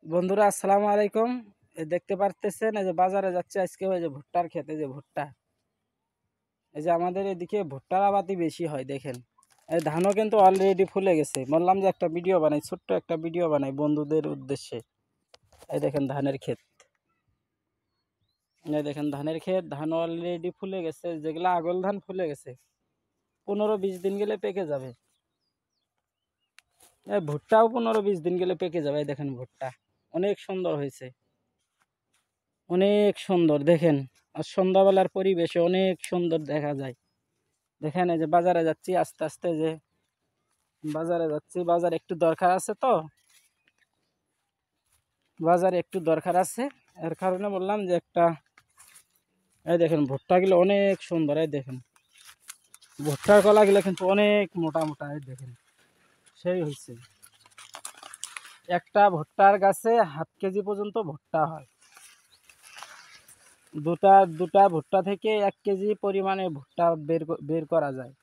বন্ধুরা আসসালামু আলাইকুম। দেখতে পারতেছেন এই যে বাজারে যাচ্ছে আজকে ওই যে ভুট্টার ক্ষেতে যে ভুট্টা, এই যে আমাদের এদিকে ভুট্টার আবাদি বেশি হয় দেখেন। এই ধানও কিন্তু অলরেডি ফুলে গেছে। বললাম যে একটা ভিডিও বানাই, ছোট্ট একটা ভিডিও বানাই বন্ধুদের উদ্দেশ্যে। এই দেখেন ধানের ক্ষেত, এই দেখেন ধানের ক্ষেত, ধান অলরেডি ফুলে গেছে। যেগুলা আগল ধান ফুলে গেছে, 15-20 দিন গেলে পেকে যাবে। এই ভুট্টাও 15-20 দিন গেলে পেকে যাবে। এই দেখেন ভুট্টা অনেক সুন্দর হয়েছে, অনেক সুন্দর দেখেন। আর সন্ধ্যাবেলার পরিবেশে অনেক সুন্দর দেখা যায়। দেখেন এই যে বাজারে যাচ্ছি আস্তে আস্তে, যে বাজারে যাচ্ছি, বাজারে একটু দরকার আছে, তো বাজারে একটু দরকার আছে, এর কারণে বললাম যে একটা। এই দেখেন ভুট্টাগুলো অনেক সুন্দর। এই দেখেন ভুট্টার কলাগুলো কিন্তু অনেক মোটা মোটা। এই দেখেন সেই হয়েছে। একটা ভুট্টার গাছে হাফ কেজি পর্যন্ত ভুট্টা হয়। দুটা দুটা ভুট্টা থেকে 1 কেজি পরিমাণে ভুট্টা বের করা যায়।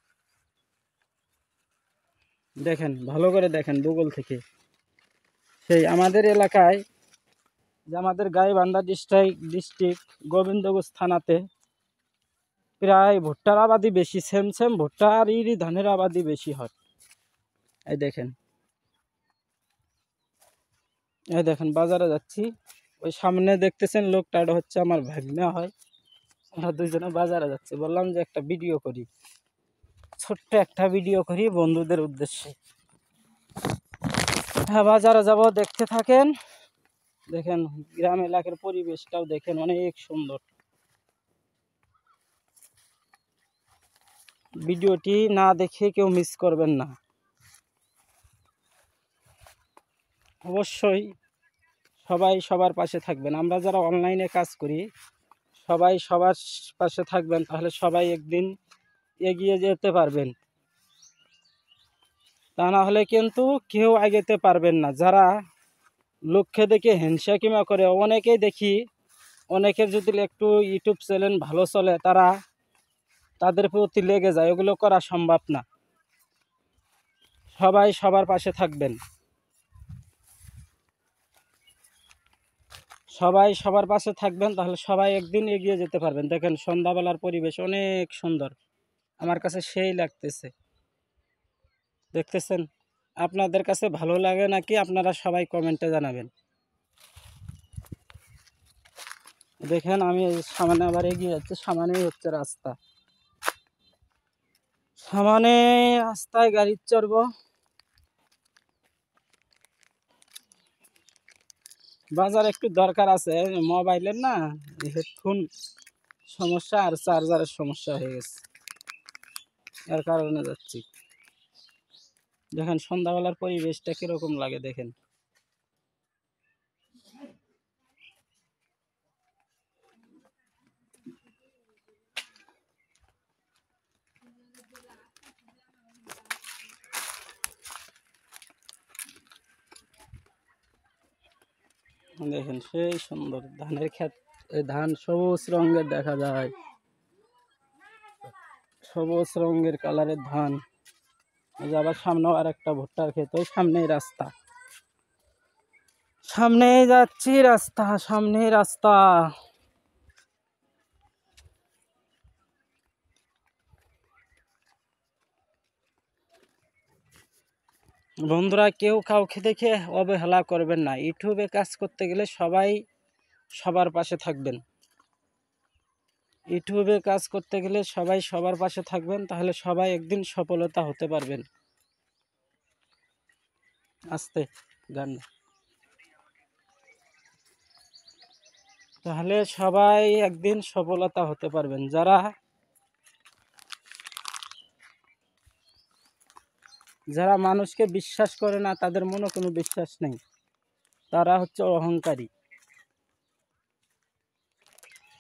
দেখেন ভালো করে দেখেন ভূগোল থেকে। সেই আমাদের এলাকায়, যে আমাদের গাইবান্ধা ডিস্ট্রিক্ট গোবিন্দগঞ্জ থানাতে প্রায় ভুট্টার আবাদি বেশি, সেম সেম ভুট্টারই ধানের আবাদি বেশি হয়। এই দেখেন, এই দেখেন বাজারে যাচ্ছি। ওই সামনে দেখতেছেন লোকটা, এটা হচ্ছে আমার ভাগ্না হয়। আমরা দুইজনে বাজারে যাচ্ছি। বললাম যে একটা ভিডিও করি, ছোট্ট একটা ভিডিও করি বন্ধুদের উদ্দেশ্যে। হ্যাঁ বাজারে যাব, দেখতে থাকেন। দেখেন গ্রাম এলাকার পরিবেশটাও দেখেন অনেক সুন্দর। ভিডিওটি না দেখে কেউ মিস করবেন না। অবশ্যই সবাই সবার পাশে থাকবেন। আমরা যারা অনলাইনে কাজ করি সবাই সবার পাশে থাকবেন, তাহলে সবাই একদিন এগিয়ে যেতে পারবেন। তা না হলে কিন্তু কেউ এগোতে পারবেন না। যারা লক্ষ্যে দেখে হিংসা কিমা করে, অনেকেই দেখি, অনেকের যদি একটু ইউটিউব চ্যানেল ভালো চলে তাদের প্রতি লেগে যায়, ওগুলো করা সম্ভব না। সবাই সবার পাশে থাকবেন, সবাই সবার পাশে থাকবেন, তাহলে সবাই একদিন এগিয়ে যেতে পারবেন। দেখেন সন্ধ্যাবেলার পরিবেশ অনেক সুন্দর, আমার কাছে সেই লাগতেছে। দেখতেছেন, আপনাদের কাছে ভালো লাগে নাকি আপনারা সবাই কমেন্টে জানাবেন। দেখেন আমি সামনে আবার এগিয়ে যাচ্ছি, সামনেই হচ্ছে রাস্তা, সামনে রাস্তায় গাড়ি চড়বো। বাজার একটু দরকার আছে, মোবাইলের না হেডফোন সমস্যা আর চার্জারের সমস্যা হয়ে গেছে, এর কারণে যাচ্ছি। দেখেন সন্ধ্যাবেলার পরিবেশটা কিরকম লাগে দেখেন। দেখেন সেই সুন্দর ধানের ক্ষেত, এই ধান সবুজ রঙের দেখা যায়, সবুজ রঙের কালারের ধান। এই যে আবার সামনেও আর একটা ভুট্টার ক্ষেত, ওই সামনেই রাস্তা, সামনেই যাচ্ছি রাস্তা, সামনেই রাস্তা। বন্ধুরা কেউ কাউকে দেখে অবহেলা করবেন না। ইউটিউবে কাজ করতে গেলে সবাই সবার পাশে থাকবেন। ইউটিউবে কাজ করতে গেলে সবাই সবার পাশে থাকবেন, তাহলে সবাই একদিন সফলতা হতে পারবেন। আস্তে গান, তাহলে সবাই একদিন সফলতা হতে পারবেন। যারা যারা মানুষকে বিশ্বাস করে না, তাদের মনে কোনো বিশ্বাস নেই, তারা হচ্ছে অহংকারী।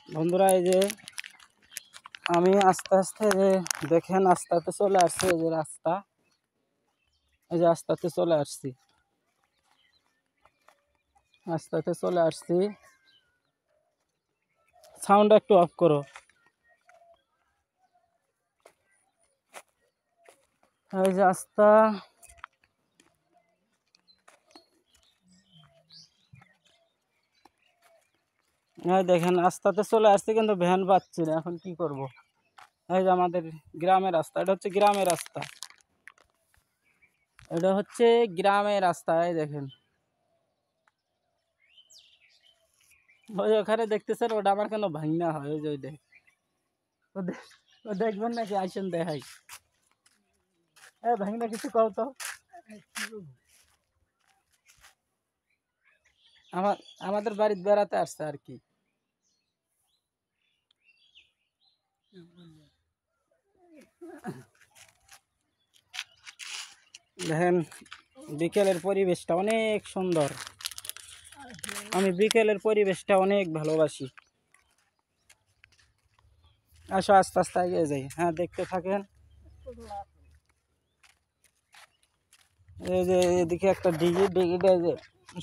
বন্ধুরা এই যে আমি আস্তে আস্তে, যে দেখেন আস্তে আস্তে চলে আসছে, এই যে রাস্তা, এই যে আস্তে আস্তে চলে আসছি, আস্তে আস্তে চলে আসছি। সাউন্ড একটু অফ করো। এই যে রাস্তা, এই দেখেন রাস্তাতে চলে আসছে কিন্তু ভ্যান পাচ্ছি না, এখন কি করব। এই যে আমাদের গ্রামের রাস্তা, এটা হচ্ছে গ্রামের রাস্তা, এটা হচ্ছে গ্রামের রাস্তা। এই দেখেন ওই ওখানে দেখতেছেন, ওটা আমার কেন ভাঙনা হয়, ওই যে ওই দেখ, ও ও দেখবেন নাকি, আসেন দেখাই। ভাঙনা কিছু কও তো। আমার আমাদের বাড়িতে বেড়াতে আসছে আর কি। দেখেন বিকেলের পরিবেশটা অনেক সুন্দর, আমি বিকেলের পরিবেশটা অনেক ভালোবাসি। আসো আস্তে আস্তে এগিয়ে যাই, হ্যাঁ দেখতে থাকেন। এই যে এদিকে একটা ডিগি, ডিগিটা এই যে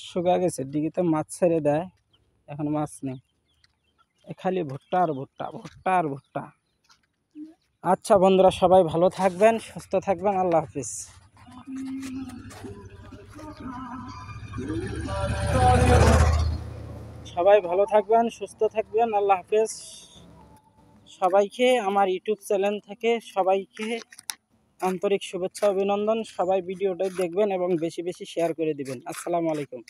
শুকা গেছে, ডিগিতে মাছ ছেড়ে দেয়, এখন মাছ নেই, খালি ভুট্টা আর ভুট্টা, ভুট্টা আর ভুট্টা। আচ্ছা বন্ধুরা, সবাই ভালো থাকবেন, সুস্থ থাকবেন, আল্লাহ হাফিজ। সবাই ভালো থাকবেন, সুস্থ থাকবেন, আল্লাহ হাফিজ। সবাইকে আমার ইউটিউব চ্যানেল থেকে সবাইকে আন্তরিক শুভেচ্ছা অভিনন্দন। সবাই ভিডিওটা দেখবেন এবং বেশি বেশি শেয়ার করে দিবেন। আসসালামু আলাইকুম।